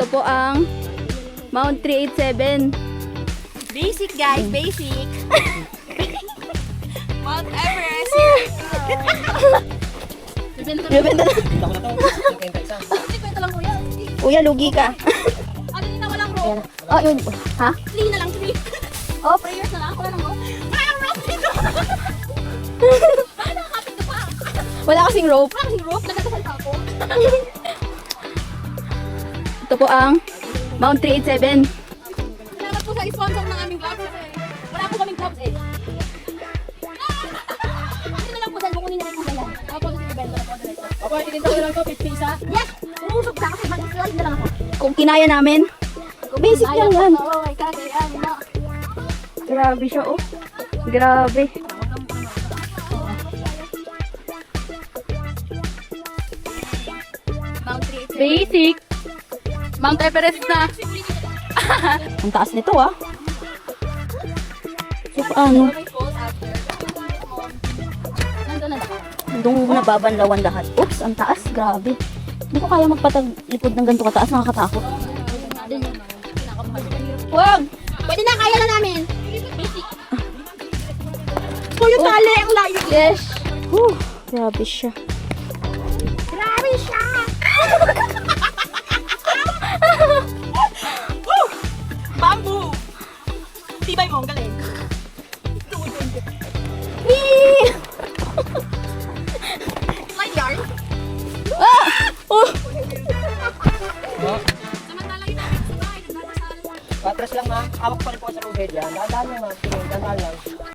Ito po ang Mount 387. Basic guys, basic. Mount Everest. Here we go. Bibenta na. Kwento lang kuya. Kuya, lugi ka. Ano na walang rope? Oh, yun. Ha? 3 na lang, 3. Oh, prayers na lang. Wala nang rope. Walang rope dito. Bakit nakakapit ka pa? Wala kasing rope. Walang kasing rope. Nagdadasal pa ako. Ito po ang Mount 387. Salamat po sa sponsor ng aming gloves. Wala po kaming gloves eh. Ano na lang po, dahil kukunin na rin po yan. Ako po sa evento na po. Ako, itinta ko lang to, 50 isa. Yes! Umusog ka kasi mag-slide na lang ako. Kung kinaya namin. Basic lang yan. Oo, ay kagayaan mo. Grabe siya, oh. Grabe. Mount 387. Basic. Mount Everest na. Ang taas nito, ah. So, paano? Nandun na ako. Doon nababanlawan lahat. Oops, ang taas. Grabe. Hindi ko kaya magpataglikod ng ganito kataas. Nakakatakot. Wag! Pwede na, kaya na namin. Basic. Yung tali, ang layo. Yes. Whew, grabe siya. Grabe siya! Bamboo! Tibay mo, ang galing. Whee! Slide yard. Ah! Oh! Samantala yun namin sa bahay. Nagdadasal. Patras lang ha. Hawak pa rin po sa road head yan. Dahan-dahan lang ha. Dahan-dahan lang.